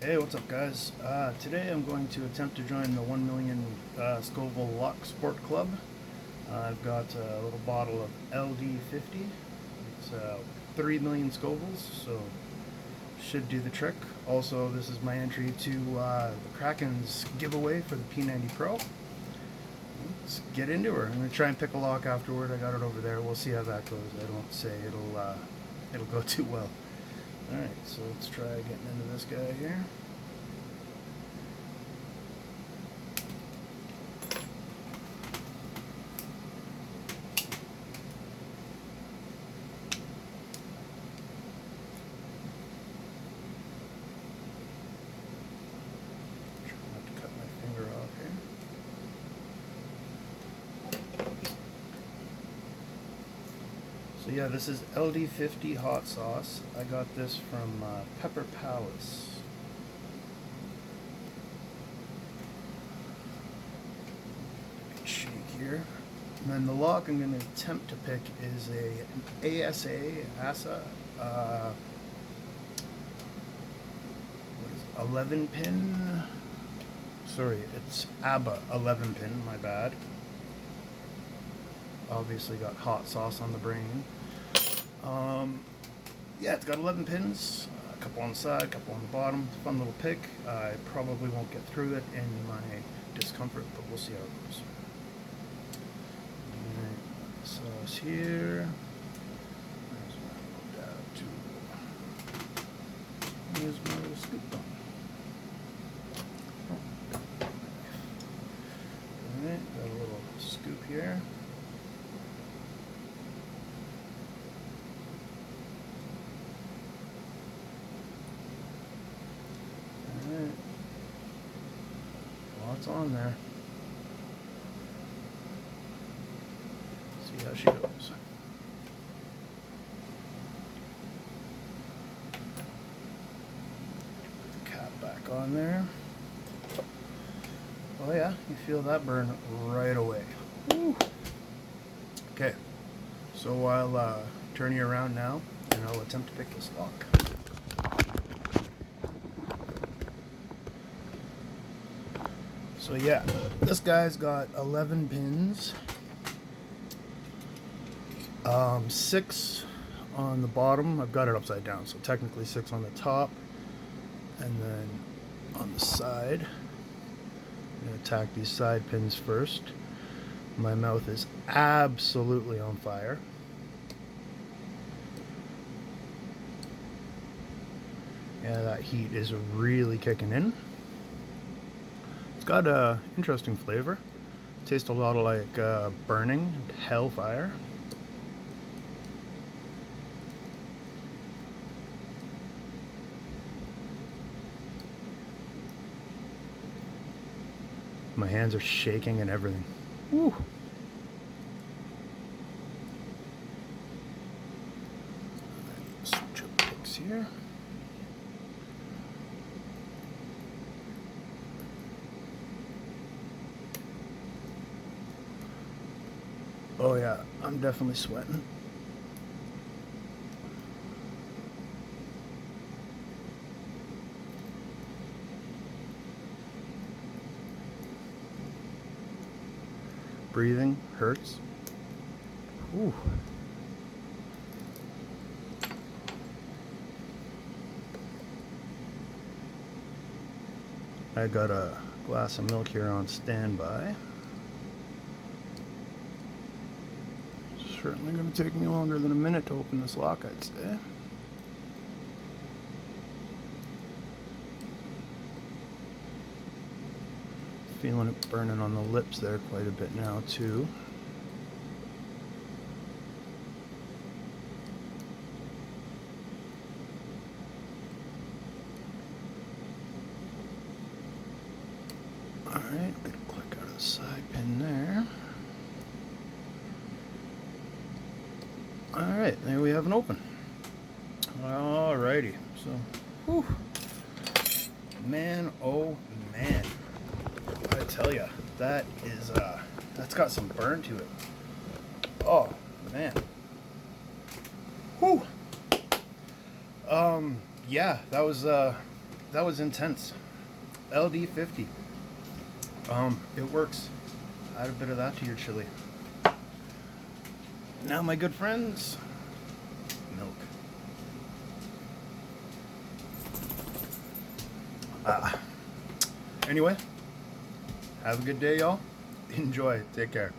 Hey, what's up, guys? Today I'm going to attempt to join the 1 million Scoville Lock Sport Club. I've got a little bottle of LD50. It's 3 million Scovilles, so should do the trick. Also, this is my entry to the Kraken's giveaway for the P90 Pro. Let's get into her. I'm going to try and pick a lock afterward. I got it over there. We'll see how that goes. I don't say it'll go too well. Alright, so let's try getting into this guy here. Try not to cut my finger off here. So yeah, this is LD50 hot sauce. I got this from Pepper Palace. Shake here. And then the lock I'm going to attempt to pick is an ASA 11 pin. Sorry, it's ABBA 11 pin, my bad. Obviously got hot sauce on the brain. Yeah, it's got 11 pins, a couple on the side, a couple on the bottom. Fun little pick. I probably won't get through it in my discomfort, but we'll see how it goes. Alright, sauce here. There's my little scoop on. Alright, got a little scoop here. Lots on there. See how she goes. Cap back on there. Oh yeah, you feel that burn right away. Woo. Okay, so I'll turn you around now and I'll attempt to pick this lock. So yeah, this guy's got 11 pins, 6 on the bottom. I've got it upside down, so technically 6 on the top, and then on the side. I'm going to attack these side pins first. My mouth is absolutely on fire. Yeah, that heat is really kicking in. It's got a interesting flavor. Tastes a lot like burning hellfire. My hands are shaking and everything. Woo. Switch up picks here. Oh yeah, I'm definitely sweating. Breathing hurts. Ooh. I got a glass of milk here on standby. Certainly going to take me longer than a minute to open this lock, I'd say. Feeling it burning on the lips there quite a bit now too. Alright, click out of the side pin there. Alright, there we have an open. Alrighty, so, whew. Man, oh man. I tell ya, that is, that's got some burn to it. Oh, man. Whew. Yeah, that was that was intense. LD50. It works. Add a bit of that to your chili. Now, my good friends, milk. Anyway, have a good day, y'all. Enjoy. Take care.